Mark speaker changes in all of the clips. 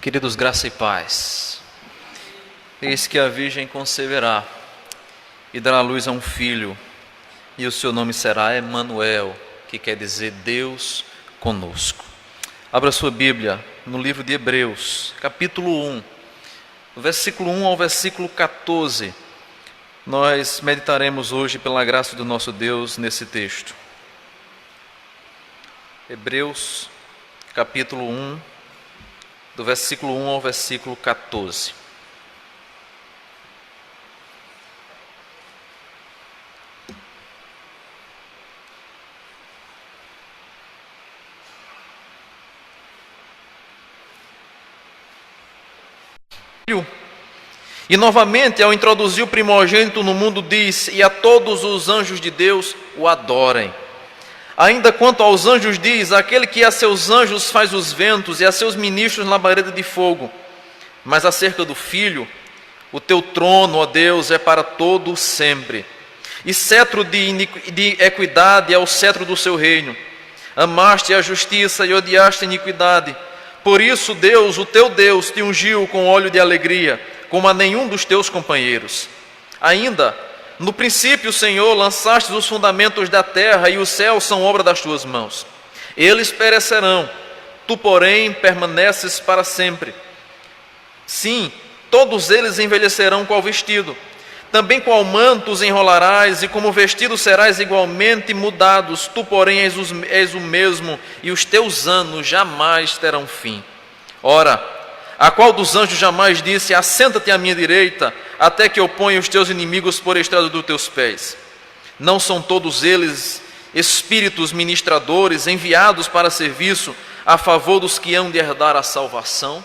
Speaker 1: Queridos, graça e paz. Eis que a Virgem conceberá e dará luz a um filho, e o seu nome será Emanuel, que quer dizer Deus conosco. Abra sua Bíblia no livro de Hebreus, capítulo 1, do versículo 1 ao versículo 14. Nós meditaremos hoje, pela graça do nosso Deus, nesse texto. Hebreus, capítulo 1, do versículo 1 ao versículo 14. E novamente, ao introduzir o primogênito no mundo, diz: e a todos os anjos de Deus o adorem. Ainda quanto aos anjos diz: aquele que a seus anjos faz os ventos e a seus ministros labareda de fogo. Mas acerca do Filho, o teu trono, ó Deus, é para todo sempre, e cetro de equidade é o cetro do seu reino. Amaste a justiça e odiaste a iniquidade. Por isso Deus, o teu Deus, te ungiu com óleo de alegria, como a nenhum dos teus companheiros. Ainda no princípio, Senhor, lançastes os fundamentos da terra, e os céus são obra das tuas mãos. Eles perecerão, tu, porém, permaneces para sempre. Sim, todos eles envelhecerão qual vestido. Também qual manto os enrolarás, e como vestido serás igualmente mudados. Tu, porém, és o mesmo, e os teus anos jamais terão fim. Ora, a qual dos anjos jamais disse: assenta-te à minha direita, até que eu ponha os teus inimigos por estrado dos teus pés? Não são todos eles espíritos ministradores, enviados para serviço a favor dos que hão de herdar a salvação?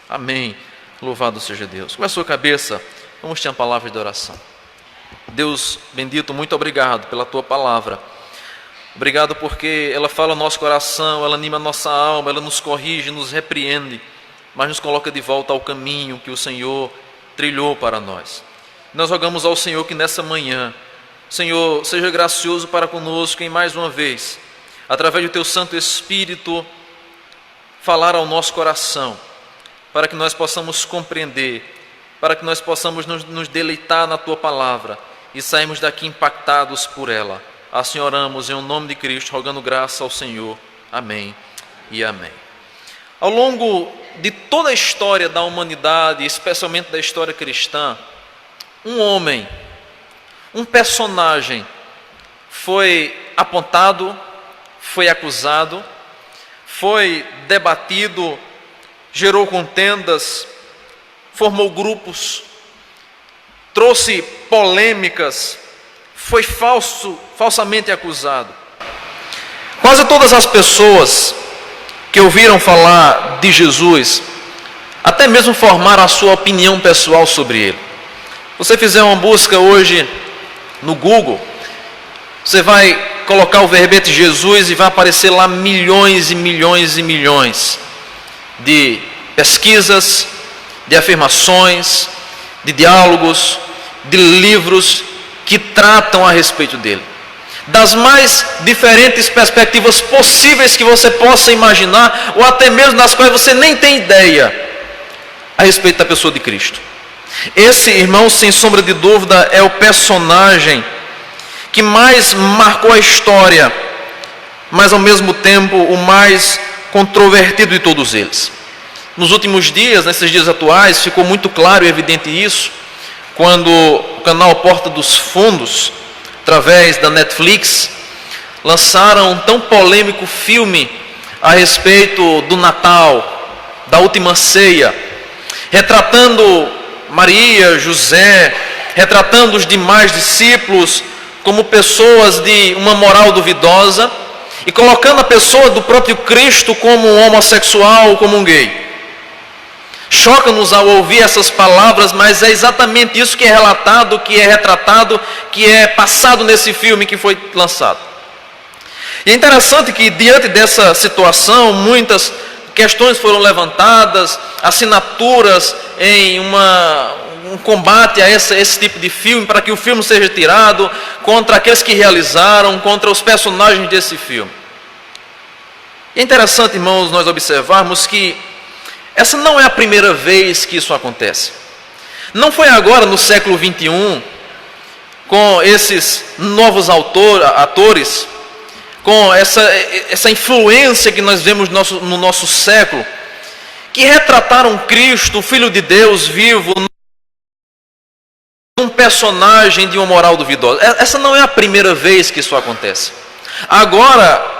Speaker 1: Amém. Louvado seja Deus. Com a sua cabeça, vamos ter uma palavra de oração. Deus bendito, muito obrigado pela tua palavra. Obrigado porque ela fala no nosso coração, ela anima a nossa alma, ela nos corrige, nos repreende, mas nos coloca de volta ao caminho que o Senhor trilhou para nós. Nós rogamos ao Senhor que nessa manhã, Senhor, seja gracioso para conosco e mais uma vez, através do Teu Santo Espírito, falar ao nosso coração, para que nós possamos compreender, para que nós possamos nos deleitar na Tua Palavra e sairmos daqui impactados por ela. Assim oramos em nome de Cristo, rogando graça ao Senhor. Amém e amém. Ao longo de toda a história da humanidade, especialmente da história cristã, um homem, um personagem foi apontado, foi acusado, foi debatido, gerou contendas, formou grupos, trouxe polêmicas, foi falsamente acusado. Quase todas as pessoas que ouviram falar de Jesus, até mesmo formaram a sua opinião pessoal sobre ele. Se você fizer uma busca hoje no Google, você vai colocar o verbete Jesus e vai aparecer lá milhões e milhões e milhões de pesquisas, de afirmações, de diálogos, de livros que tratam a respeito dele, das mais diferentes perspectivas possíveis que você possa imaginar, ou até mesmo das quais você nem tem ideia a respeito da pessoa de Cristo. Esse, irmão, sem sombra de dúvida, é o personagem que mais marcou a história, mas ao mesmo tempo o mais controvertido de todos eles. Nos últimos dias, nesses dias atuais, ficou muito claro e evidente isso, quando o canal Porta dos Fundos, através da Netflix, lançaram um tão polêmico filme a respeito do Natal, da última ceia, retratando Maria, José, retratando os demais discípulos como pessoas de uma moral duvidosa e colocando a pessoa do próprio Cristo como um homossexual, como um gay. Choca-nos ao ouvir essas palavras, mas é exatamente isso que é relatado, que é retratado, que é passado nesse filme que foi lançado. E é interessante que, diante dessa situação, muitas questões foram levantadas, assinaturas em um combate a esse tipo de filme, para que o filme seja tirado, contra aqueles que realizaram, contra os personagens desse filme. E é interessante, irmãos, nós observarmos que essa não é a primeira vez que isso acontece. Não foi agora no século 21, com esses novos atores, com essa influência que nós vemos no nosso século, que retrataram Cristo, o Filho de Deus vivo, um personagem de uma moral duvidosa. Essa não é a primeira vez que isso acontece. Agora,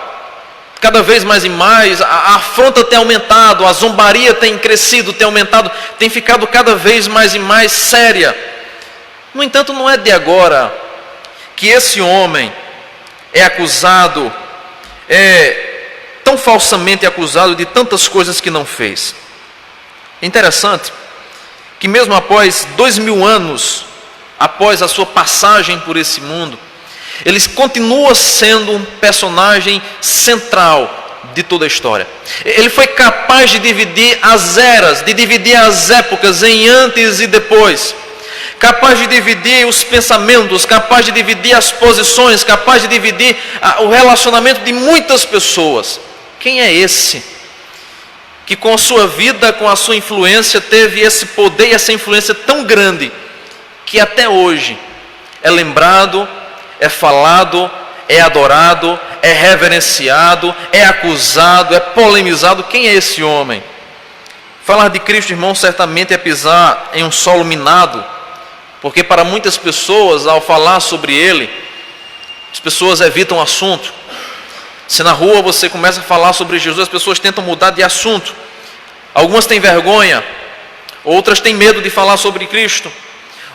Speaker 1: cada vez mais e mais, a afronta tem aumentado, a zombaria tem crescido, tem aumentado, tem ficado cada vez mais e mais séria. No entanto, não é de agora que esse homem é acusado, tão falsamente acusado de tantas coisas que não fez. É interessante que mesmo após 2000 anos, após a sua passagem por esse mundo, ele continua sendo um personagem central de toda a história. Ele foi capaz de dividir as eras, de dividir as épocas em antes e depois, capaz de dividir os pensamentos, capaz de dividir as posições, capaz de dividir o relacionamento de muitas pessoas. Quem é esse que com a sua vida, com a sua influência, teve esse poder e essa influência tão grande, que até hoje é lembrado, é falado, é adorado, é reverenciado, é acusado, é polemizado? Quem é esse homem? Falar de Cristo, irmão, certamente é pisar em um solo minado, porque para muitas pessoas, ao falar sobre Ele, as pessoas evitam o assunto. Se na rua você começa a falar sobre Jesus, as pessoas tentam mudar de assunto. Algumas têm vergonha, outras têm medo de falar sobre Cristo,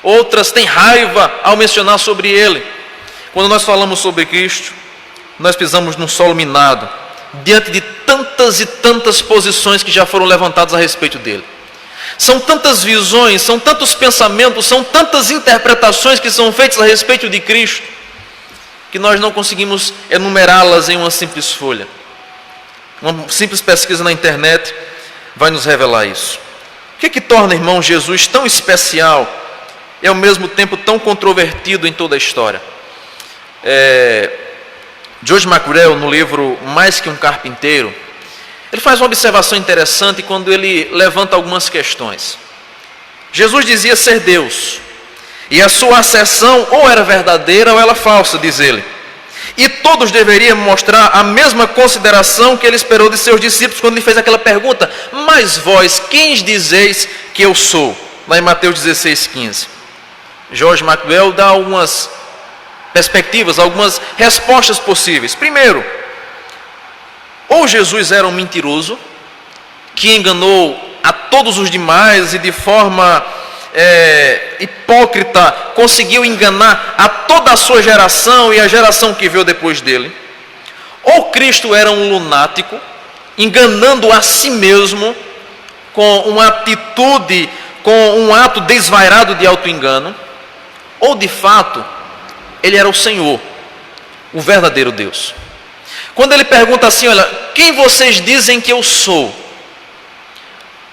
Speaker 1: outras têm raiva ao mencionar sobre Ele. Quando nós falamos sobre Cristo, nós pisamos num solo minado, diante de tantas e tantas posições que já foram levantadas a respeito dele. São tantas visões, são tantos pensamentos, são tantas interpretações que são feitas a respeito de Cristo, que nós não conseguimos enumerá-las em uma simples folha. Uma simples pesquisa na internet vai nos revelar isso. O que é que torna, irmão, Jesus tão especial e ao mesmo tempo tão controvertido em toda a história? George Macrell, no livro Mais que um Carpinteiro, ele faz uma observação interessante quando ele levanta algumas questões. Jesus dizia ser Deus, e a sua asserção ou era verdadeira ou era falsa, diz ele. E todos deveriam mostrar a mesma consideração que ele esperou de seus discípulos quando ele fez aquela pergunta: mas vós, quem dizeis que eu sou? Lá em Mateus 16:15. George Macrell dá algumas perspectivas, algumas respostas possíveis. Primeiro, ou Jesus era um mentiroso, que enganou a todos os demais e de forma hipócrita conseguiu enganar a toda a sua geração e a geração que veio depois dele. Ou Cristo era um lunático, enganando a si mesmo com uma atitude, com um ato desvairado de auto-engano. Ou de fato, ele era o Senhor, o verdadeiro Deus. Quando ele pergunta assim: olha, quem vocês dizem que eu sou?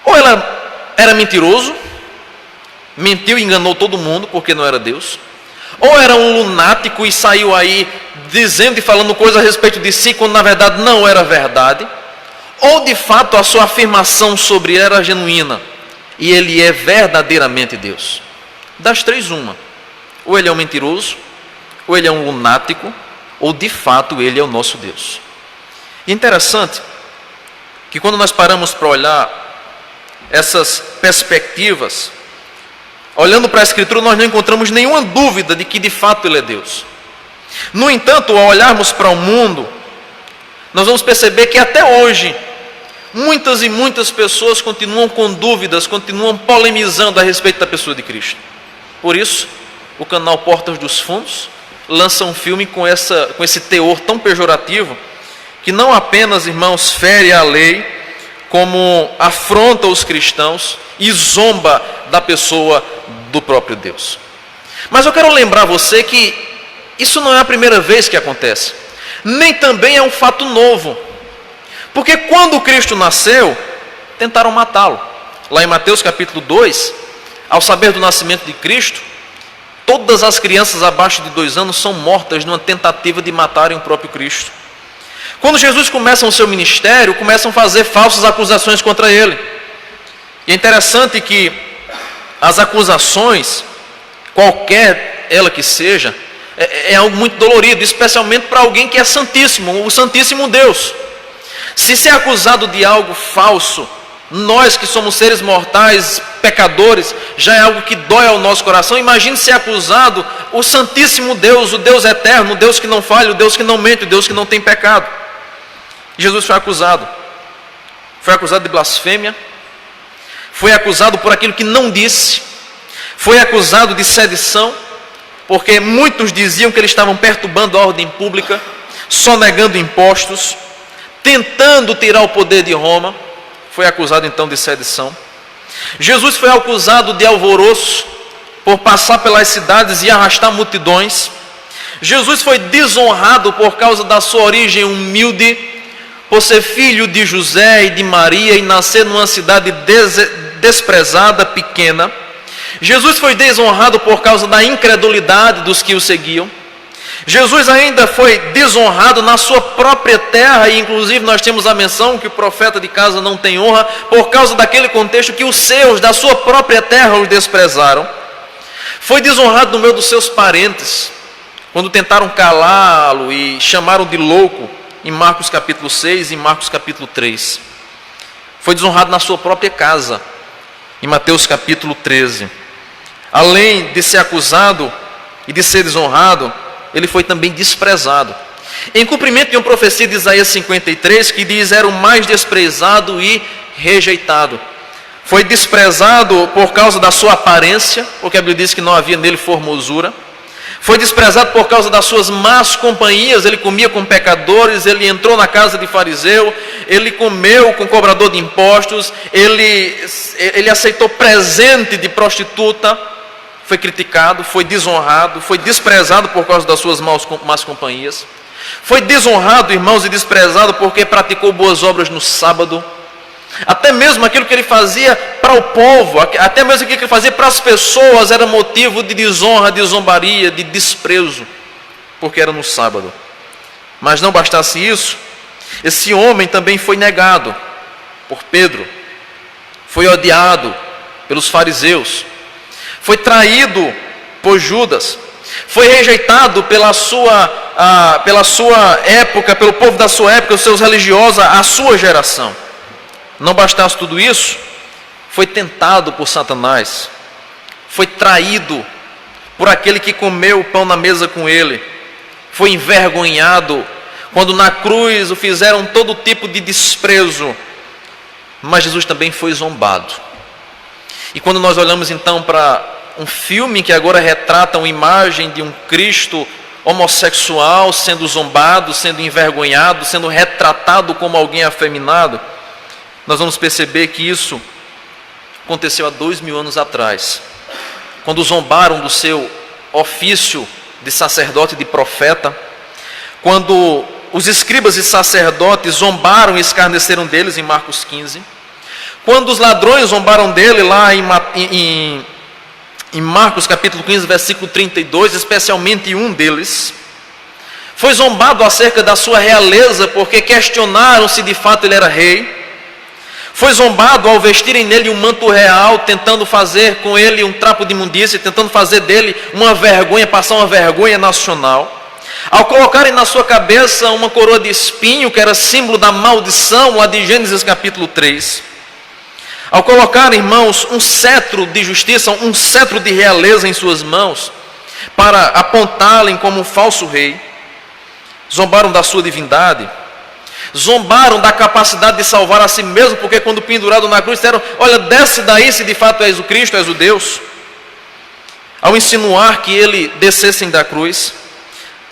Speaker 1: Ou ele era mentiroso, mentiu e enganou todo mundo porque não era Deus. Ou era um lunático e saiu aí dizendo e falando coisas a respeito de si, quando na verdade não era verdade. Ou de fato a sua afirmação sobre ele era genuína e ele é verdadeiramente Deus. Das três, uma: ou ele é um mentiroso, ou ele é um lunático, ou de fato ele é o nosso Deus. E é interessante que quando nós paramos para olhar essas perspectivas, olhando para a Escritura, nós não encontramos nenhuma dúvida de que de fato ele é Deus. No entanto, ao olharmos para o mundo, nós vamos perceber que até hoje muitas e muitas pessoas continuam com dúvidas, continuam polemizando a respeito da pessoa de Cristo. Por isso, o canal Portas dos Fundos lança um filme com esse teor tão pejorativo, que não apenas, irmãos, fere a lei, como afronta os cristãos e zomba da pessoa do próprio Deus. Mas eu quero lembrar você que isso não é a primeira vez que acontece, nem também é um fato novo, porque quando Cristo nasceu, tentaram matá-lo. Lá em Mateus capítulo 2, ao saber do nascimento de Cristo, todas as crianças abaixo de 2 anos são mortas numa tentativa de matarem o próprio Cristo. Quando Jesus começa o seu ministério, começam a fazer falsas acusações contra ele. E é interessante que as acusações, qualquer ela que seja, é algo muito dolorido, especialmente para alguém que é santíssimo, o Santíssimo Deus. Se ser acusado de algo falso, nós que somos seres mortais, pecadores, já é algo que dói ao nosso coração. Imagine ser acusado o Santíssimo Deus, o Deus eterno, o Deus que não falha, o Deus que não mente, o Deus que não tem pecado. Jesus foi acusado de blasfêmia, foi acusado por aquilo que não disse, foi acusado de sedição, porque muitos diziam que eles estavam perturbando a ordem pública, sonegando impostos, tentando tirar o poder de Roma. Foi acusado então de sedição. Jesus foi acusado de alvoroço, por passar pelas cidades e arrastar multidões. Jesus foi desonrado por causa da sua origem humilde, por ser filho de José e de Maria e nascer numa cidade desprezada, pequena. Jesus foi desonrado por causa da incredulidade dos que o seguiam. Jesus ainda foi desonrado na sua própria terra, e inclusive nós temos a menção que o profeta de casa não tem honra, por causa daquele contexto que os seus, da sua própria terra, os desprezaram. Foi desonrado no meio dos seus parentes, quando tentaram calá-lo e chamaram de louco, em Marcos capítulo 6 e Marcos capítulo 3. Foi desonrado na sua própria casa, em Mateus capítulo 13. Além de ser acusado e de ser desonrado, ele foi também desprezado. Em cumprimento de uma profecia de Isaías 53, que diz: era o mais desprezado e rejeitado. Foi desprezado por causa da sua aparência, porque a Bíblia diz que não havia nele formosura. Foi desprezado por causa das suas más companhias. Ele comia com pecadores, ele entrou na casa de fariseu, ele comeu com cobrador de impostos, ele aceitou presente de prostituta. Foi criticado, foi desonrado, foi desprezado por causa das suas más companhias. Foi desonrado, irmãos, e desprezado porque praticou boas obras no sábado. Até mesmo aquilo que ele fazia para o povo, até mesmo aquilo que ele fazia para as pessoas, era motivo de desonra, de zombaria, de desprezo, porque era no sábado. Mas não bastasse isso, esse homem também foi negado por Pedro, foi odiado pelos fariseus, foi traído por Judas, foi rejeitado pela sua época, pelo povo da sua época, os seus religiosos, a sua geração. Não bastasse tudo isso, foi tentado por Satanás, foi traído por aquele que comeu o pão na mesa com ele, foi envergonhado, quando na cruz o fizeram todo tipo de desprezo, mas Jesus também foi zombado. E quando nós olhamos então para um filme que agora retrata uma imagem de um Cristo homossexual sendo zombado, sendo envergonhado, sendo retratado como alguém afeminado, nós vamos perceber que isso aconteceu há 2000 anos atrás, quando zombaram do seu ofício de sacerdote e de profeta, quando os escribas e sacerdotes zombaram e escarneceram deles em Marcos 15, quando os ladrões zombaram dele lá em Marcos capítulo 15, versículo 32, especialmente um deles, foi zombado acerca da sua realeza, porque questionaram se de fato ele era rei. Foi zombado ao vestirem nele um manto real, tentando fazer com ele um trapo de imundícia, tentando fazer dele uma vergonha, passar uma vergonha nacional. Ao colocarem na sua cabeça uma coroa de espinho, que era símbolo da maldição, lá de Gênesis capítulo 3. Ao colocar, irmãos, um cetro de justiça, um cetro de realeza em suas mãos, para apontá-lo como um falso rei, zombaram da sua divindade, zombaram da capacidade de salvar a si mesmo, porque quando pendurado na cruz disseram: olha, desce daí se de fato és o Cristo, és o Deus. Ao insinuar que ele descesse da cruz,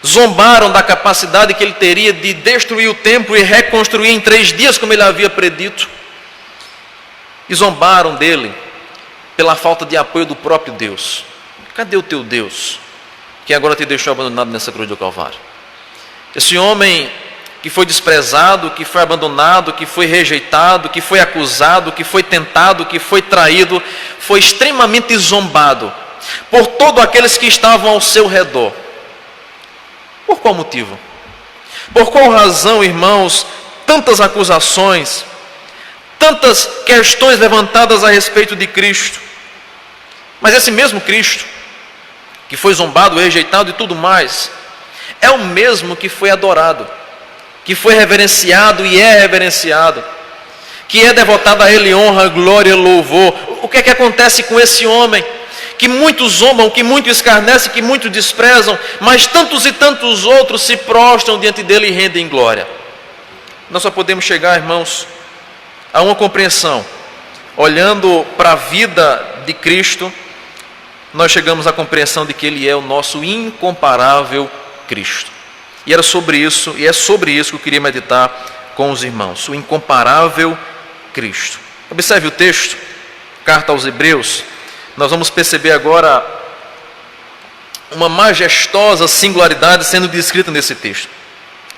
Speaker 1: zombaram da capacidade que ele teria de destruir o templo e reconstruir em 3 dias, como ele havia predito. E zombaram dele pela falta de apoio do próprio Deus. Cadê o teu Deus, que agora te deixou abandonado nessa cruz do Calvário? Esse homem que foi desprezado, que foi abandonado, que foi rejeitado, que foi acusado, que foi tentado, que foi traído, foi extremamente zombado por todos aqueles que estavam ao seu redor. Por qual motivo? Por qual razão, irmãos, tantas acusações, tantas questões levantadas a respeito de Cristo. Mas esse mesmo Cristo, que foi zombado, rejeitado e tudo mais, é o mesmo que foi adorado, que foi reverenciado e é reverenciado, que é devotado a Ele honra, glória, louvor. O que é que acontece com esse homem? Que muitos zombam, que muitos escarnecem, que muitos desprezam, mas tantos e tantos outros se prostram diante dele e rendem glória. Nós só podemos chegar, irmãos, a uma compreensão. Olhando para a vida de Cristo, nós chegamos à compreensão de que Ele é o nosso incomparável Cristo. E era sobre isso, e é sobre isso que eu queria meditar com os irmãos. O incomparável Cristo. Observe o texto, carta aos Hebreus. Nós vamos perceber agora uma majestosa singularidade sendo descrita nesse texto.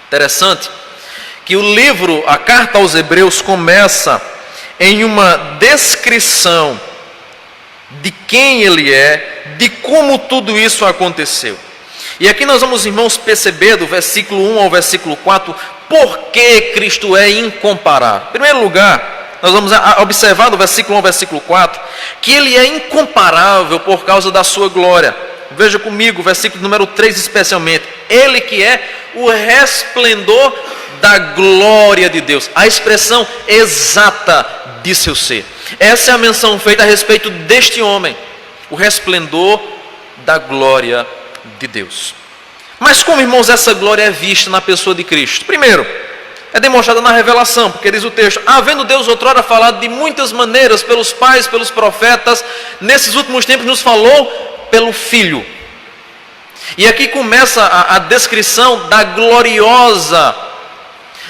Speaker 1: Interessante que o livro, a carta aos Hebreus, começa em uma descrição de quem Ele é, de como tudo isso aconteceu. E aqui nós vamos, irmãos, perceber do versículo 1 ao versículo 4, por que Cristo é incomparável. Em primeiro lugar, nós vamos observar do versículo 1 ao versículo 4, que Ele é incomparável por causa da sua glória. Veja comigo, versículo número 3 especialmente. Ele que é o resplendor da glória de Deus. A expressão exata de seu ser. Essa é a menção feita a respeito deste homem. O resplendor da glória de Deus. Mas como, irmãos, essa glória é vista na pessoa de Cristo? Primeiro, é demonstrada na revelação, porque diz o texto: havendo Deus outrora falado de muitas maneiras pelos pais, pelos profetas, nesses últimos tempos nos falou pelo Filho. E aqui começa a descrição da gloriosa,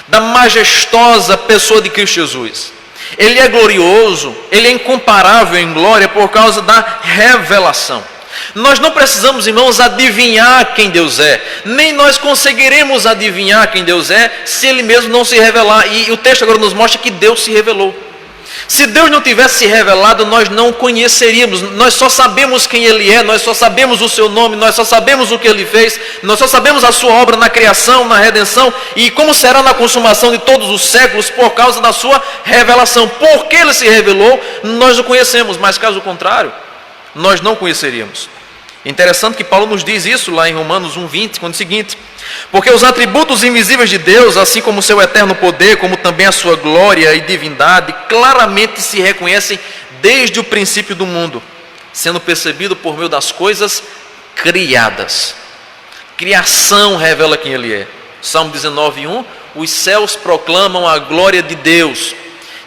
Speaker 1: da majestosa pessoa de Cristo Jesus. Ele é glorioso, Ele é incomparável em glória por causa da revelação. Nós não precisamos, irmãos, adivinhar quem Deus é, nem nós conseguiremos adivinhar quem Deus é se Ele mesmo não se revelar. E o texto agora nos mostra que Deus se revelou. Se Deus não tivesse se revelado, nós não o conheceríamos. Nós só sabemos quem Ele é, nós só sabemos o seu nome, nós só sabemos o que Ele fez, nós só sabemos a sua obra na criação, na redenção e como será na consumação de todos os séculos por causa da sua revelação. Porque Ele se revelou, nós o conhecemos, mas caso contrário, nós não conheceríamos. Interessante que Paulo nos diz isso lá em Romanos 1:20, quando diz o seguinte: porque os atributos invisíveis de Deus, assim como o seu eterno poder, como também a sua glória e divindade, claramente se reconhecem desde o princípio do mundo, sendo percebido por meio das coisas criadas. Criação revela quem Ele é. Salmo 19:1, os céus proclamam a glória de Deus,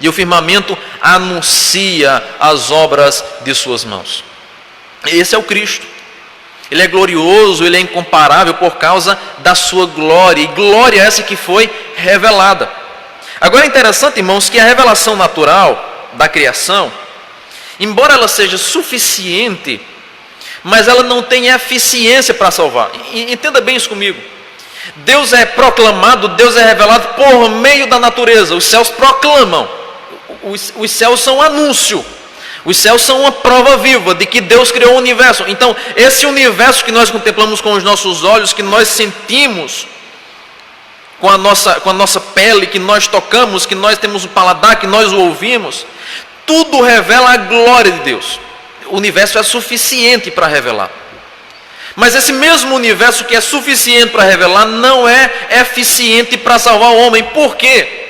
Speaker 1: e o firmamento anuncia as obras de suas mãos. Esse é o Cristo. Ele é glorioso, Ele é incomparável por causa da sua glória, e glória essa que foi revelada. Agora é interessante, irmãos, que a revelação natural da criação, embora ela seja suficiente, mas ela não tem eficiência para salvar. Entenda bem isso comigo. Deus é proclamado, Deus é revelado por meio da natureza. Os céus proclamam, os céus são anúncio. Os céus são uma prova viva de que Deus criou o universo. Então, esse universo que nós contemplamos com os nossos olhos, que nós sentimos com a nossa pele, que nós tocamos, que nós temos o paladar, que nós o ouvimos, tudo revela a glória de Deus. O universo é suficiente para revelar. Mas esse mesmo universo que é suficiente para revelar não é eficiente para salvar o homem. Por quê?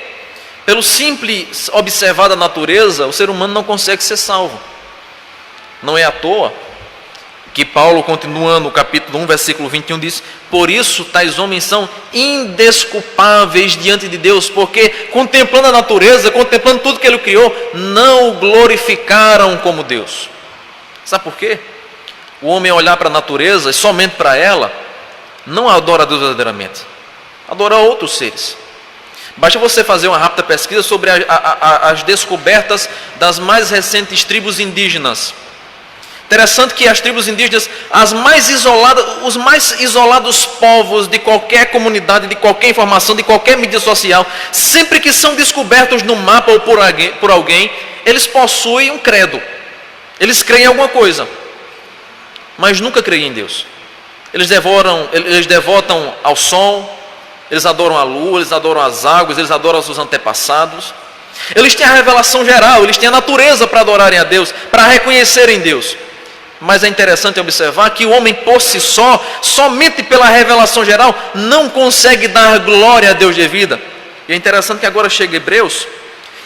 Speaker 1: Pelo simples observar da natureza, o ser humano não consegue ser salvo. Não é à toa que Paulo, continuando no capítulo 1, versículo 21, diz: por isso tais homens são indesculpáveis diante de Deus, porque contemplando a natureza, contemplando tudo que Ele criou, não o glorificaram como Deus. Sabe por quê? O homem olhar para a natureza e somente para ela, não adora a Deus verdadeiramente, adora outros seres. Basta você fazer uma rápida pesquisa sobre as descobertas das mais recentes tribos indígenas. Interessante que as tribos indígenas, os mais isolados povos de qualquer comunidade, de qualquer informação, de qualquer mídia social, sempre que são descobertos no mapa ou por alguém, eles possuem um credo. Eles creem em alguma coisa, mas nunca creem em Deus. Eles devotam ao sol, eles adoram a lua, eles adoram as águas, eles adoram os seus antepassados. Eles têm a revelação geral, eles têm a natureza para adorarem a Deus, para reconhecerem Deus. Mas é interessante observar que o homem por si só, somente pela revelação geral, não consegue dar glória a Deus devida. E é interessante que agora chega Hebreus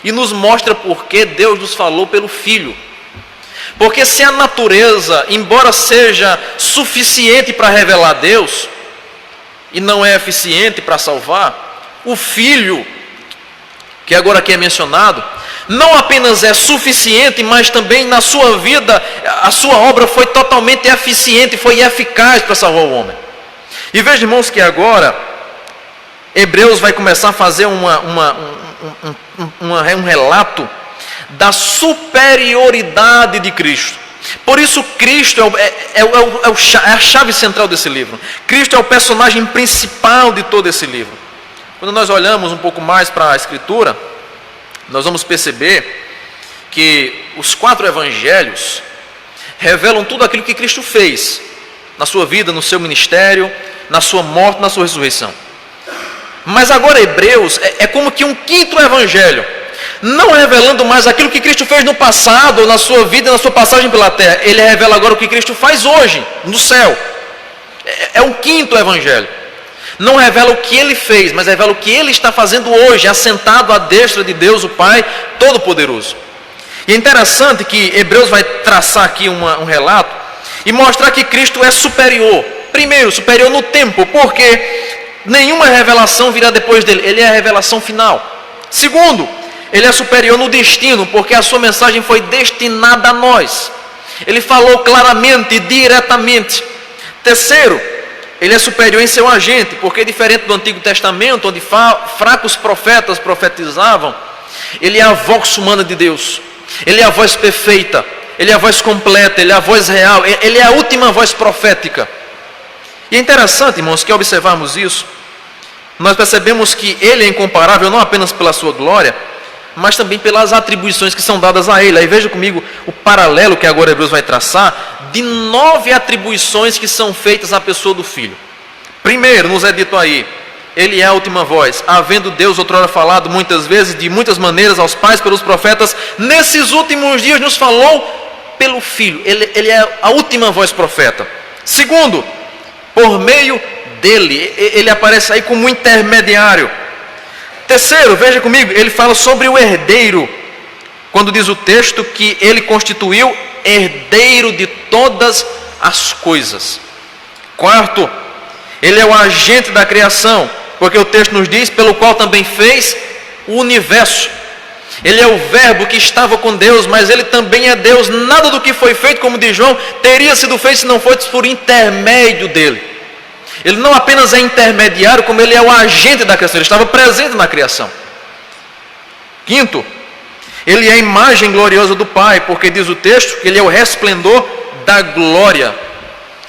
Speaker 1: e nos mostra por que Deus nos falou pelo Filho. Porque se a natureza, embora seja suficiente para revelar Deus, e não é eficiente para salvar, o Filho, que agora aqui é mencionado, não apenas é suficiente, mas também na sua vida, a sua obra foi totalmente eficiente, foi eficaz para salvar o homem. E veja, irmãos, que agora Hebreus vai começar a fazer um relato da superioridade de Cristo. Por isso Cristo é a chave central desse livro. Cristo é o personagem principal de todo esse livro. Quando nós olhamos um pouco mais para a Escritura, nós vamos perceber que os 4 evangelhos revelam tudo aquilo que Cristo fez na sua vida, no seu ministério, na sua morte, na sua ressurreição. Mas agora Hebreus é como que um 5º evangelho, não revelando mais aquilo que Cristo fez no passado, na sua vida, na sua passagem pela terra. Ele revela agora o que Cristo faz hoje, no céu. É um 5º evangelho. Não revela o que ele fez, mas revela o que ele está fazendo hoje, assentado à destra de Deus, o Pai Todo-Poderoso. E é interessante que Hebreus vai traçar aqui um relato e mostrar que Cristo é superior. Primeiro, superior no tempo, porque nenhuma revelação virá depois dele, ele é a revelação final. Segundo, ele é superior no destino, porque a sua mensagem foi destinada a nós. Ele falou claramente e diretamente. Terceiro, ele é superior em seu agente, porque diferente do Antigo Testamento, onde fracos profetas profetizavam, ele é a voz humana de Deus. Ele é a voz perfeita, ele é a voz completa, ele é a voz real, ele é a última voz profética. E é interessante, irmãos, que ao observarmos isso, nós percebemos que ele é incomparável não apenas pela sua glória, mas também pelas atribuições que são dadas a ele. Aí veja comigo o paralelo que agora Hebreus vai traçar de 9 atribuições que são feitas à pessoa do Filho. Primeiro, nos é dito aí, ele é a última voz, havendo Deus outrora falado muitas vezes, de muitas maneiras aos pais pelos profetas, nesses últimos dias nos falou pelo Filho. Ele é a última voz profeta. Segundo, por meio dele, ele aparece aí como intermediário. Terceiro, veja comigo, ele fala sobre o herdeiro, quando diz o texto que ele constituiu herdeiro de todas as coisas. Quarto, ele é o agente da criação, porque o texto nos diz, pelo qual também fez o universo. Ele é o verbo que estava com Deus, mas ele também é Deus. Nada do que foi feito, como diz João, teria sido feito se não fosse por intermédio dele. Ele não apenas é intermediário, como ele é o agente da criação, ele estava presente na criação. Quinto, ele é a imagem gloriosa do Pai, porque diz o texto que ele é o resplendor da glória.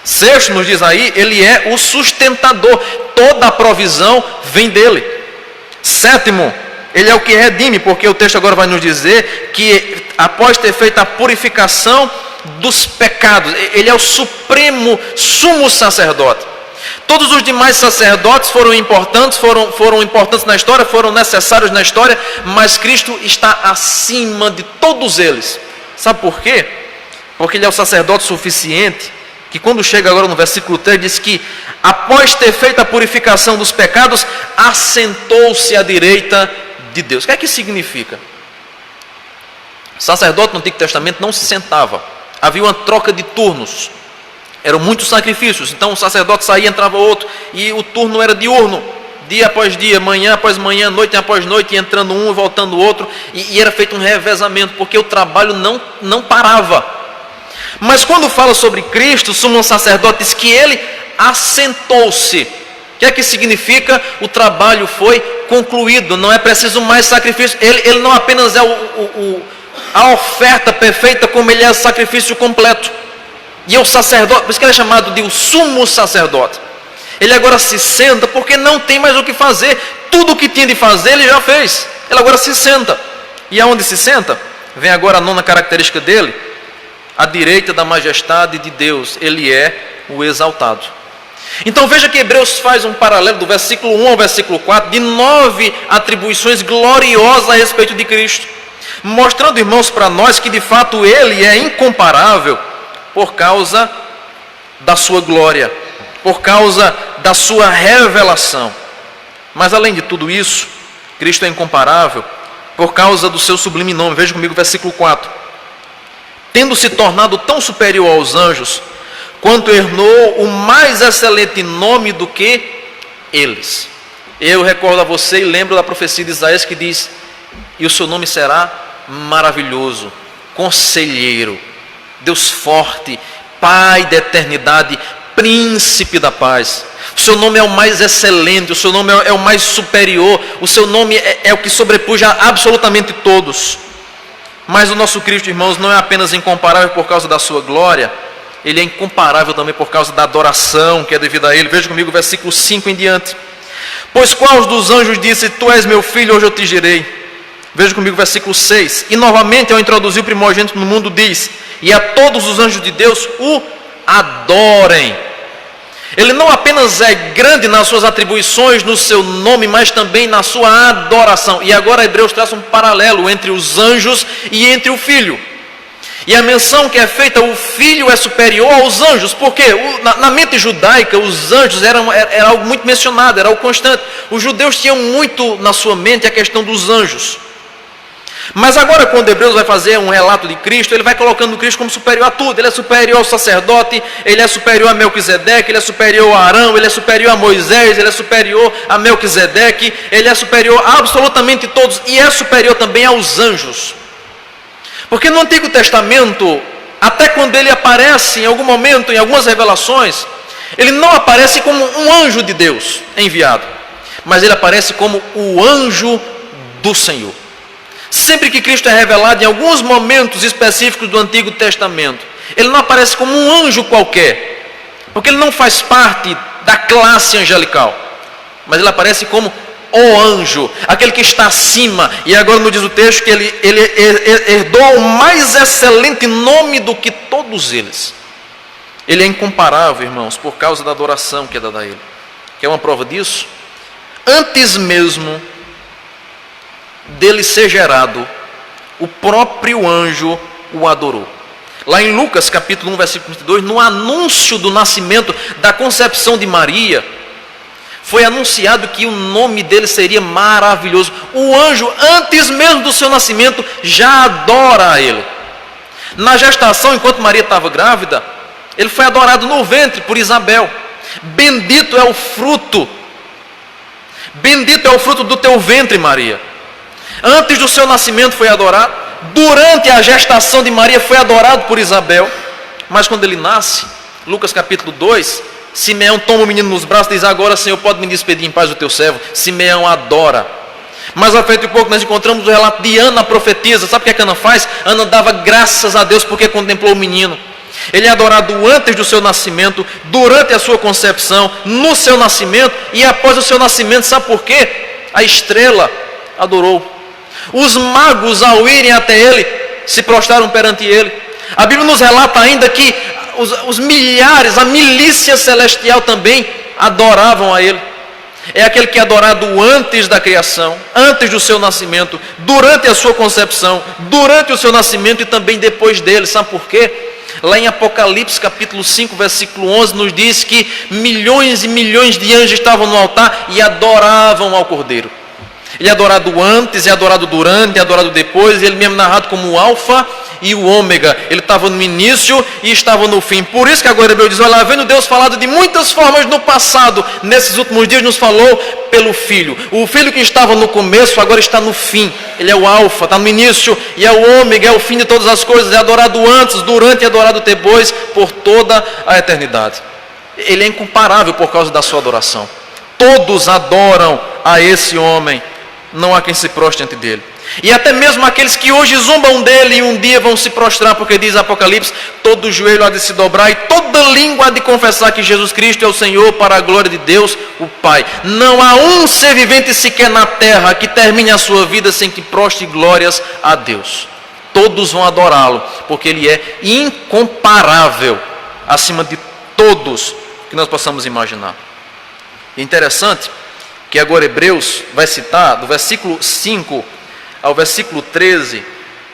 Speaker 1: Sexto, nos diz aí, ele é o sustentador, toda a provisão vem dele. Sétimo, ele é o que redime, porque o texto agora vai nos dizer que após ter feito a purificação dos pecados, ele é o sumo sacerdote. Todos os demais sacerdotes foram importantes na história, foram necessários na história, mas Cristo está acima de todos eles. Sabe por quê? Porque ele é o sacerdote suficiente, que quando chega agora no versículo 3, diz que após ter feito a purificação dos pecados, assentou-se à direita de Deus. O que é que significa? O sacerdote no Antigo Testamento não se sentava, havia uma troca de turnos. Eram muitos sacrifícios, então o sacerdote saía, entrava outro, e o turno era diurno, dia após dia, manhã após manhã, noite após noite, entrando um e voltando o outro, e era feito um revezamento, porque o trabalho não parava. Mas quando fala sobre Cristo, o sumo sacerdote diz que ele assentou-se. O que é que significa? O trabalho foi concluído, não é preciso mais sacrifício. Ele não apenas é a oferta perfeita, como ele é o sacrifício completo. E é o sacerdote, por isso que ele é chamado de o sumo sacerdote. Ele agora se senta porque não tem mais o que fazer. Tudo o que tinha de fazer ele já fez. Ele agora se senta. E aonde se senta? Vem agora a 9ª característica dele. À direita da majestade de Deus. Ele é o exaltado. Então veja que Hebreus faz um paralelo do versículo 1 ao versículo 4 de 9 atribuições gloriosas a respeito de Cristo, mostrando, irmãos, para nós que de fato Ele é incomparável por causa da sua glória, por causa da sua revelação. Mas além de tudo isso, Cristo é incomparável por causa do seu sublime nome. Veja comigo o versículo 4. Tendo se tornado tão superior aos anjos, quanto hernou o mais excelente nome do que eles. Eu recordo a você e lembro da profecia de Isaías que diz: e o seu nome será maravilhoso, conselheiro, Deus forte, Pai da eternidade, príncipe da paz. O seu nome é o mais excelente, o seu nome é o mais superior, o seu nome é o que sobrepuja absolutamente todos. Mas o nosso Cristo, irmãos, não é apenas incomparável por causa da sua glória, Ele é incomparável também por causa da adoração que é devida a Ele. Veja comigo o versículo 5 em diante. Pois qual dos anjos disse: tu és meu filho, hoje eu te gerei? Veja comigo o versículo 6. E novamente, ao introduzir o primogênito no mundo, diz: e a todos os anjos de Deus o adorem. Ele não apenas é grande nas suas atribuições, no seu nome, mas também na sua adoração. E agora Hebreus traz um paralelo entre os anjos e entre o Filho. E a menção que é feita, o Filho é superior aos anjos, porque na mente judaica os anjos era algo muito mencionado, era algo constante. Os judeus tinham muito na sua mente a questão dos anjos. Mas agora, quando Hebreus vai fazer um relato de Cristo, ele vai colocando Cristo como superior a tudo. Ele é superior ao sacerdote, ele é superior a Melquisedeque, ele é superior a Arão, ele é superior a Moisés, ele é superior a Melquisedeque, ele é superior a absolutamente todos, e é superior também aos anjos. Porque no Antigo Testamento, até quando ele aparece em algum momento, em algumas revelações, ele não aparece como um anjo de Deus enviado, mas ele aparece como o anjo do Senhor. Sempre que Cristo é revelado em alguns momentos específicos do Antigo Testamento, ele não aparece como um anjo qualquer, porque ele não faz parte da classe angelical, mas ele aparece como o anjo, aquele que está acima. E agora nos diz o texto que ele herdou o mais excelente nome do que todos eles. Ele é incomparável, irmãos, por causa da adoração que é dada a ele. Quer uma prova disso? Antes mesmo dele ser gerado, o próprio anjo o adorou. Lá em Lucas capítulo 1, versículo 22, no anúncio do nascimento, da concepção de Maria, foi anunciado que o nome dele seria maravilhoso. O anjo, antes mesmo do seu nascimento, já adora a ele. Na gestação, enquanto Maria estava grávida, ele foi adorado no ventre por Isabel. Bendito é o fruto do teu ventre, Maria. Antes do seu nascimento foi adorado, durante a gestação de Maria foi adorado por Isabel, mas quando ele nasce, Lucas capítulo 2, Simeão toma o menino nos braços e diz: agora, Senhor, pode me despedir em paz do teu servo. Simeão adora. Mais à frente um pouco nós encontramos o relato de Ana, a profetisa. Sabe o que Ana faz? Ana dava graças a Deus porque contemplou o menino. Ele é adorado antes do seu nascimento, durante a sua concepção, no seu nascimento e após o seu nascimento. Sabe por quê? A estrela adorou. Os magos, ao irem até ele, se prostraram perante ele. A Bíblia nos relata ainda que os milhares, a milícia celestial também adoravam a ele. É aquele que é adorado antes da criação, antes do seu nascimento, durante a sua concepção, durante o seu nascimento e também depois dele. Sabe por quê? Lá em Apocalipse capítulo 5, versículo 11, nos diz que milhões e milhões de anjos estavam no altar e adoravam ao Cordeiro. Ele é adorado antes, é adorado durante, é adorado depois. Ele mesmo narrado como o alfa e o ômega. Ele estava no início e estava no fim. Por isso que agora Hebreus diz: olha, havendo Deus falado de muitas formas no passado, nesses últimos dias nos falou pelo Filho. O Filho que estava no começo agora está no fim. Ele é o alfa, está no início, e é o ômega, é o fim de todas as coisas. É adorado antes, durante e adorado depois, por toda a eternidade. Ele é incomparável por causa da sua adoração. Todos adoram a esse homem. Não há quem se prostre diante dele. E até mesmo aqueles que hoje zombam dele e um dia vão se prostrar, porque diz Apocalipse: todo joelho há de se dobrar e toda língua há de confessar que Jesus Cristo é o Senhor, para a glória de Deus o Pai. Não há um ser vivente sequer na terra que termine a sua vida sem que prostre glórias a Deus. Todos vão adorá-lo, porque ele é incomparável acima de todos que nós possamos imaginar. É interessante que agora Hebreus vai citar, do versículo 5 ao versículo 13,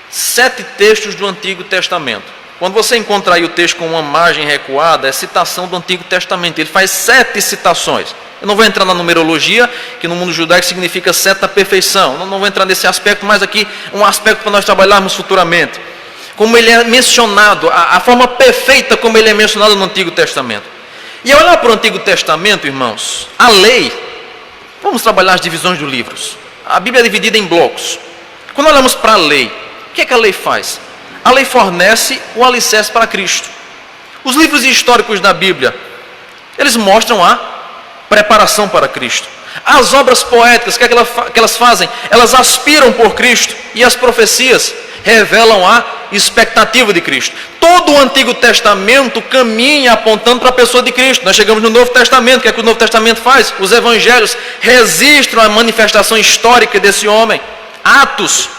Speaker 1: 7 textos do Antigo Testamento. Quando você encontra aí o texto com uma margem recuada, é citação do Antigo Testamento. Ele faz 7 citações. Eu não vou entrar na numerologia, que no mundo judaico significa 7 da perfeição. Não vou entrar nesse aspecto, mas aqui um aspecto para nós trabalharmos futuramente. Como ele é mencionado, a forma perfeita como ele é mencionado no Antigo Testamento. E ao olhar para o Antigo Testamento, irmãos, a lei, vamos trabalhar as divisões dos livros. A Bíblia é dividida em blocos. Quando olhamos para a lei, o que é que a lei faz? A lei fornece o alicerce para Cristo. Os livros históricos da Bíblia, eles mostram a preparação para Cristo. As obras poéticas, o que é que elas fazem? Elas aspiram por Cristo. E as profecias revelam a expectativa de Cristo. Todo o Antigo Testamento caminha apontando para a pessoa de Cristo. Nós chegamos no Novo Testamento. O que é que o Novo Testamento faz? Os evangelhos registram a manifestação histórica desse homem. Atos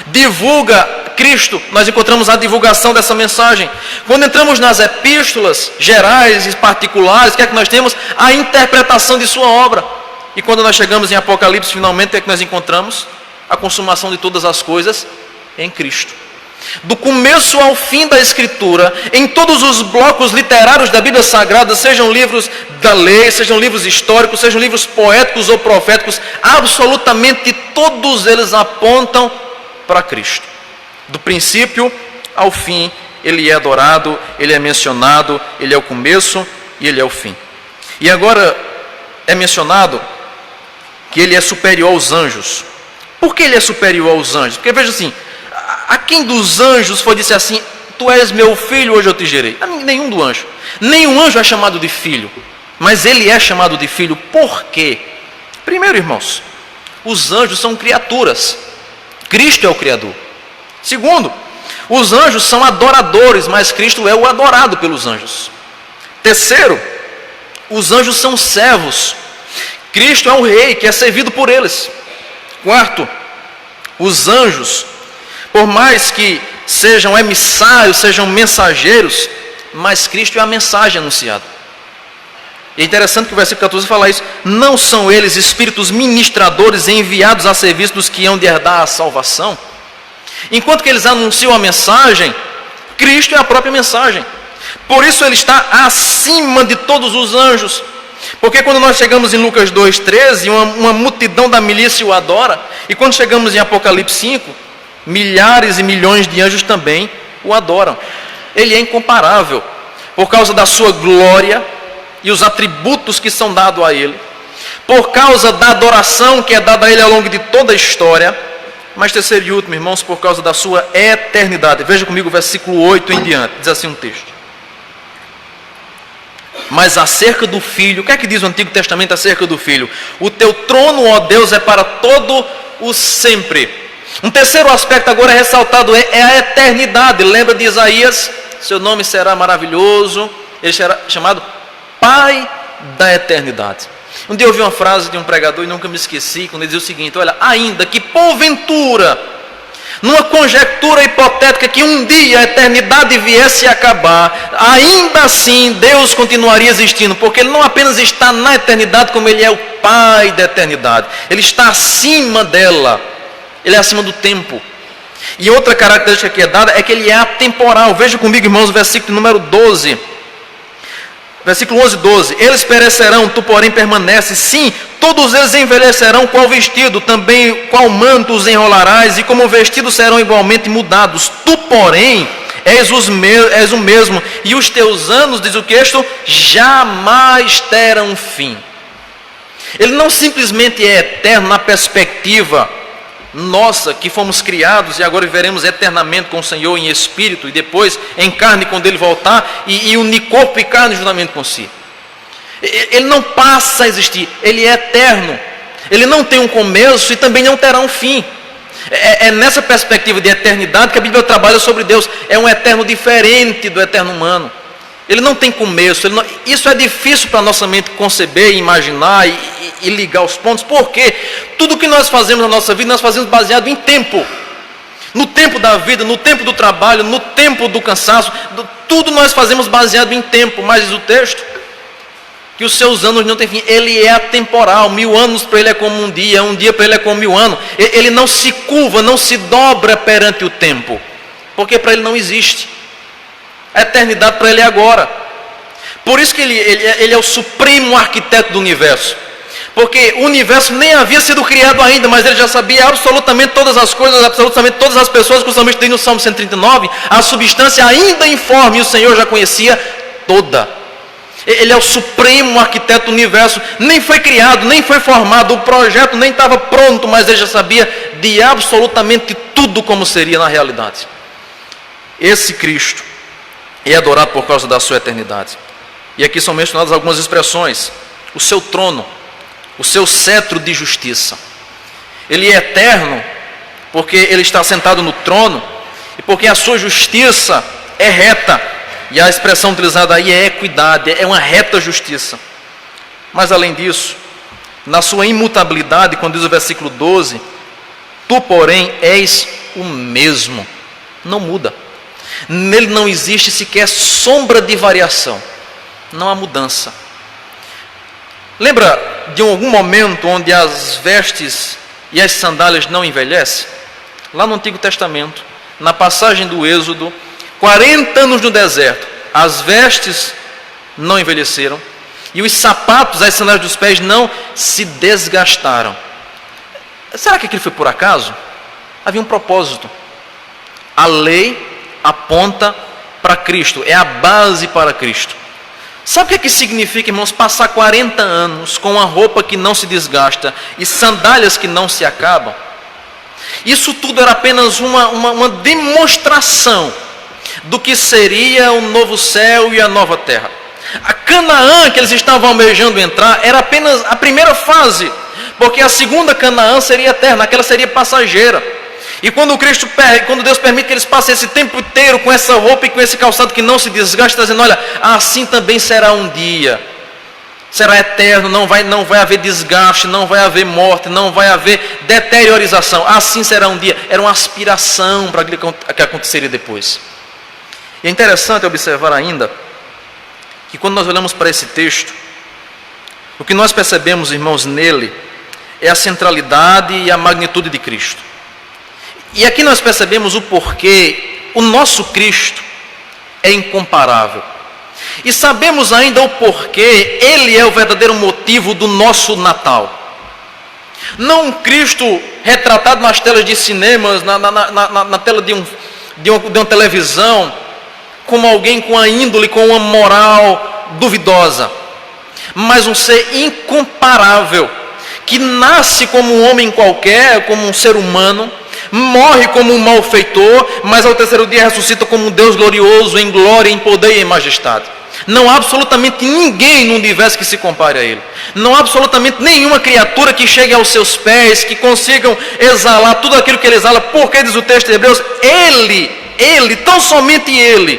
Speaker 1: divulga Cristo, nós encontramos a divulgação dessa mensagem. Quando entramos nas epístolas gerais e particulares, o que é que nós temos? A interpretação de sua obra. E quando nós chegamos em Apocalipse, finalmente, o que é que nós encontramos? A consumação de todas as coisas em Cristo. Do começo ao fim da Escritura, em todos os blocos literários da Bíblia Sagrada, sejam livros da lei, sejam livros históricos, sejam livros poéticos ou proféticos, absolutamente todos eles apontam para Cristo. Do princípio ao fim, ele é adorado, ele é mencionado, ele é o começo e ele é o fim. E agora é mencionado que ele é superior aos anjos. Por que ele é superior aos anjos? Porque veja assim, a quem dos anjos foi disse assim: tu és meu filho, hoje eu te gerei? Nenhum do anjo. Nenhum anjo é chamado de filho, mas ele é chamado de filho. Por quê? Primeiro, irmãos, os anjos são criaturas. Cristo é o Criador. Segundo, os anjos são adoradores, mas Cristo é o adorado pelos anjos. Terceiro, os anjos são servos. Cristo é um rei que é servido por eles. Quarto, os anjos, por mais que sejam emissários, sejam mensageiros, mas Cristo é a mensagem anunciada. E é interessante que o versículo 14 fala isso. Não são eles espíritos ministradores enviados a serviço dos que hão de herdar a salvação? Enquanto que eles anunciam a mensagem, Cristo é a própria mensagem. Por isso ele está acima de todos os anjos. Porque quando nós chegamos em Lucas 2,13, uma multidão da milícia o adora. E quando chegamos em Apocalipse 5, milhares e milhões de anjos também o adoram. Ele é incomparável por causa da sua glória e os atributos que são dados a ele, por causa da adoração que é dada a ele ao longo de toda a história. Mas terceiro e último, irmãos, por causa da sua eternidade. Veja comigo o versículo 8 em diante, diz assim um texto: mas acerca do Filho, o que é que diz o Antigo Testamento acerca do Filho? O teu trono, ó Deus, é para todo o sempre. Um terceiro aspecto agora é ressaltado, é a eternidade. Lembra de Isaías? Seu nome será maravilhoso, ele será chamado Pai da eternidade. Um dia eu ouvi uma frase de um pregador e nunca me esqueci, quando ele dizia o seguinte: olha, ainda que porventura, numa conjectura hipotética que um dia a eternidade viesse a acabar, ainda assim Deus continuaria existindo, porque Ele não apenas está na eternidade, como Ele é o Pai da eternidade, Ele está acima dela, Ele é acima do tempo. E outra característica que é dada é que Ele é atemporal. Veja comigo, irmãos, o versículo número 12. Versículo 11 e 12. Eles perecerão, tu porém permaneces. Sim, todos eles envelhecerão qual vestido, também qual manto os enrolarás, e como vestido serão igualmente mudados. Tu porém és o mesmo, e os teus anos, diz o texto, jamais terão fim. Ele não simplesmente é eterno na perspectiva nossa, que fomos criados e agora viveremos eternamente com o Senhor em espírito e depois em carne quando Ele voltar e unir corpo e carne juntamente com si. Ele não passa a existir, Ele é eterno. Ele não tem um começo e também não terá um fim. É nessa perspectiva de eternidade que a Bíblia trabalha sobre Deus. É um eterno diferente do eterno humano. Ele não tem começo. Isso é difícil para a nossa mente conceber, imaginar e ligar os pontos. Porque tudo que nós fazemos na nossa vida, nós fazemos baseado em tempo. No tempo da vida, no tempo do trabalho, no tempo do cansaço. Tudo nós fazemos baseado em tempo. Mas diz o texto que os seus anos não têm fim. Ele é atemporal. 1000 anos para ele é como um dia para ele é como 1000 anos. Ele não se curva, não se dobra perante o tempo, porque para ele não existe. A eternidade para ele é agora. Por isso que ele é o supremo arquiteto do universo. Porque o universo nem havia sido criado ainda, mas ele já sabia absolutamente todas as coisas, absolutamente todas as pessoas, que o salmista diz no Salmo 139, a substância ainda informe, o Senhor já conhecia toda. Ele é o supremo arquiteto do universo, nem foi criado, nem foi formado, o projeto nem estava pronto, mas ele já sabia de absolutamente tudo como seria na realidade. Esse Cristo é adorado por causa da sua eternidade. E aqui são mencionadas algumas expressões: o seu trono, o seu cetro de justiça. Ele é eterno porque ele está sentado no trono e porque a sua justiça é reta. E a expressão utilizada aí é equidade, é uma reta justiça. Mas além disso, na sua imutabilidade, quando diz o versículo 12, tu, porém, és o mesmo, não muda. Nele não existe sequer sombra de variação, não há mudança. Lembra de algum momento onde as vestes e as sandálias não envelhecem? Lá no Antigo Testamento, na passagem do Êxodo, 40 anos no deserto, as vestes não envelheceram e os sapatos, as sandálias dos pés não se desgastaram. Será que aquilo foi por acaso? Havia um propósito. A lei aponta para Cristo, é a base para Cristo. Sabe o que significa, irmãos, passar 40 anos com uma roupa que não se desgasta e sandálias que não se acabam? Isso tudo era apenas uma demonstração do que seria o novo céu e a nova terra. A Canaã que eles estavam almejando entrar era apenas a primeira fase, porque a segunda Canaã seria eterna, aquela seria passageira. E quando Deus permite que eles passem esse tempo inteiro com essa roupa e com esse calçado que não se desgasta, está dizendo: olha, assim também será um dia. Será eterno, não vai haver desgaste, não vai haver morte, não vai haver deteriorização. Assim será um dia. Era uma aspiração para aquilo que aconteceria depois. E é interessante observar ainda que quando nós olhamos para esse texto, o que nós percebemos, irmãos, nele é a centralidade e a magnitude de Cristo. E aqui nós percebemos o porquê o nosso Cristo é incomparável. E sabemos ainda o porquê Ele é o verdadeiro motivo do nosso Natal. Não um Cristo retratado nas telas de cinemas, na tela de uma televisão, como alguém com a índole, com uma moral duvidosa, mas um ser incomparável, que nasce como um homem qualquer, como um ser humano, morre como um malfeitor, mas ao terceiro dia ressuscita como um Deus glorioso, em glória, em poder e em majestade. Não há absolutamente ninguém no universo que se compare a Ele. Não há absolutamente nenhuma criatura que chegue aos seus pés, que consigam exalar tudo aquilo que Ele exala, porque diz o texto de Hebreus, Ele, tão somente Ele,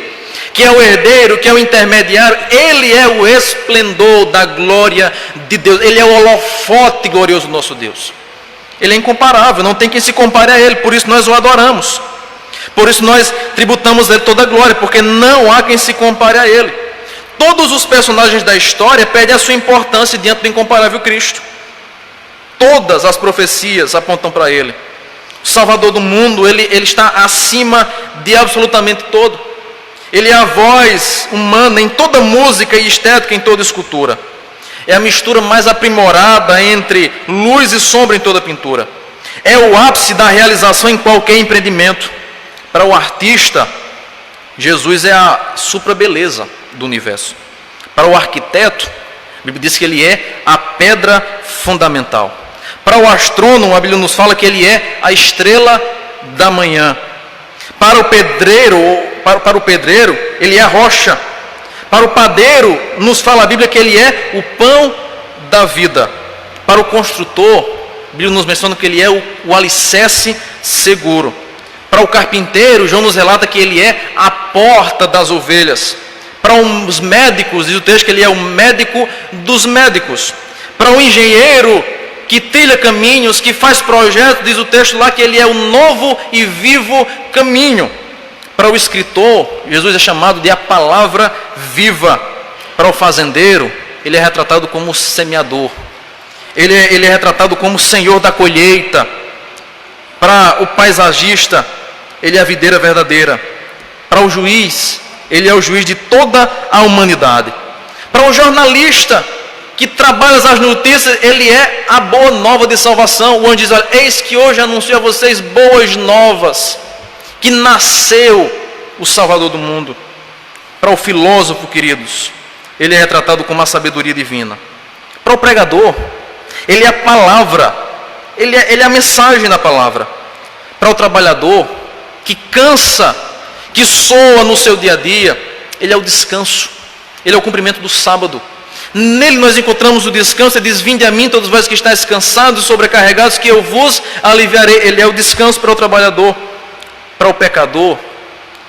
Speaker 1: que é o herdeiro, que é o intermediário, Ele é o esplendor da glória de Deus, Ele é o holofote glorioso do nosso Deus. Ele é incomparável, não tem quem se compare a Ele, por isso nós o adoramos. Por isso nós tributamos a Ele toda a glória, porque não há quem se compare a Ele. Todos os personagens da história perdem a sua importância diante do incomparável Cristo. Todas as profecias apontam para Ele. O Salvador do mundo, ele está acima de absolutamente todo. Ele é a voz humana em toda música e estética, em toda escultura. É a mistura mais aprimorada entre luz e sombra em toda pintura. É o ápice da realização em qualquer empreendimento. Para o artista, Jesus é a supra-beleza do universo. Para o arquiteto, a Bíblia diz que ele é a pedra fundamental. Para o astrônomo, a Bíblia nos fala que ele é a estrela da manhã. Para o pedreiro, ele é a rocha. Para o padeiro, nos fala a Bíblia que ele é o pão da vida. Para o construtor, a Bíblia nos menciona que ele é o alicerce seguro. Para o carpinteiro, João nos relata que ele é a porta das ovelhas. Para os médicos, diz o texto que ele é o médico dos médicos. Para o engenheiro que trilha caminhos, que faz projetos, diz o texto lá que ele é o novo e vivo caminho. Para o escritor, Jesus é chamado de a palavra viva. Para o fazendeiro, ele é retratado como o semeador. Ele é retratado como o senhor da colheita. Para o paisagista, ele é a videira verdadeira. Para o juiz, ele é o juiz de toda a humanidade. Para o jornalista que trabalha as notícias, ele é a boa nova de salvação. O anjo diz: olha, eis que hoje anuncio a vocês boas novas, que nasceu o Salvador do mundo. Para o filósofo, queridos, ele é retratado como a sabedoria divina. Para o pregador, ele é a palavra, ele é a mensagem da palavra. Para o trabalhador que cansa, que soa no seu dia a dia, ele é o descanso, ele é o cumprimento do sábado. Nele nós encontramos o descanso. Ele diz: vinde a mim todos vós que estáis cansados e sobrecarregados, que eu vos aliviarei. Ele é o descanso para o trabalhador. Para o pecador,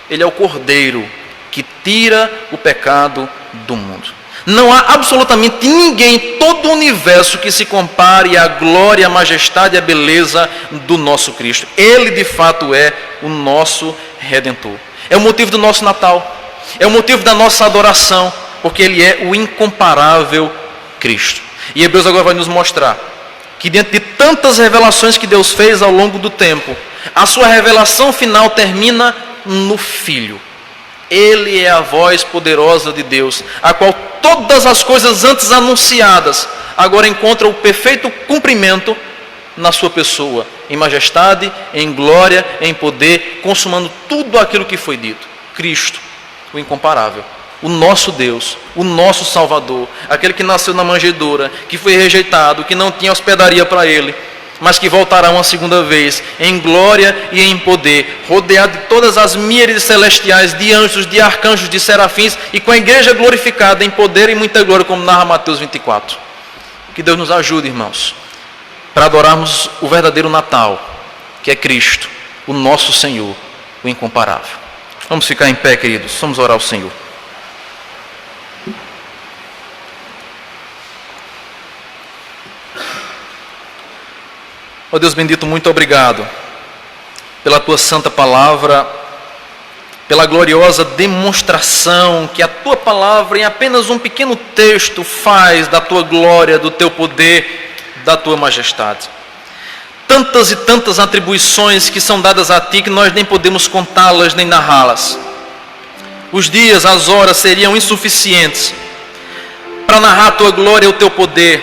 Speaker 1: ele é o cordeiro que tira o pecado do mundo. Não há absolutamente ninguém em todo o universo que se compare à glória, à majestade e à beleza do nosso Cristo. Ele de fato é o nosso Redentor. É o motivo do nosso Natal, é o motivo da nossa adoração, porque ele é o incomparável Cristo. E Hebreus agora vai nos mostrar que diante de tantas revelações que Deus fez ao longo do tempo, a sua revelação final termina no Filho. Ele é a voz poderosa de Deus, a qual todas as coisas antes anunciadas agora encontram o perfeito cumprimento na sua pessoa, em majestade, em glória, em poder, consumando tudo aquilo que foi dito. Cristo, o incomparável, o nosso Deus, o nosso Salvador, aquele que nasceu na manjedoura, que foi rejeitado, que não tinha hospedaria para ele, mas que voltará uma segunda vez em glória e em poder, rodeado de todas as míriades celestiais, de anjos, de arcanjos, de serafins, e com a igreja glorificada em poder e muita glória, como narra Mateus 24. Que Deus nos ajude, irmãos, para adorarmos o verdadeiro Natal, que é Cristo, o nosso Senhor, o incomparável. Vamos ficar em pé, queridos, vamos orar ao Senhor. Ó Deus bendito, muito obrigado pela Tua santa palavra, pela gloriosa demonstração que a Tua palavra, em apenas um pequeno texto, faz da Tua glória, do Teu poder, da Tua majestade. Tantas e tantas atribuições que são dadas a Ti, que nós nem podemos contá-las nem narrá-las. Os dias, as horas seriam insuficientes para narrar a Tua glória e o Teu poder,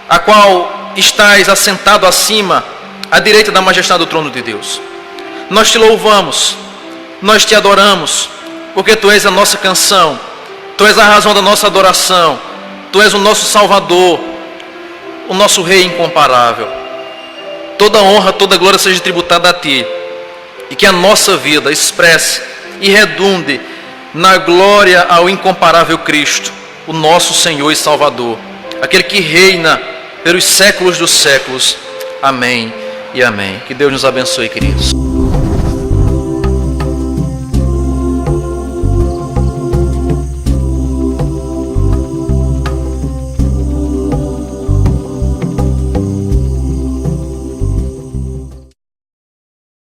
Speaker 1: a qual estás assentado acima, à direita da majestade do trono de Deus. Nós Te louvamos, nós Te adoramos, porque Tu és a nossa canção, Tu és a razão da nossa adoração, Tu és o nosso Salvador, o nosso Rei incomparável. Toda honra, toda glória seja tributada a Ti, e que a nossa vida expresse e redunde na glória ao incomparável Cristo, o nosso Senhor e Salvador, aquele que reina pelos séculos dos séculos. Amém e amém. Que Deus nos abençoe, queridos.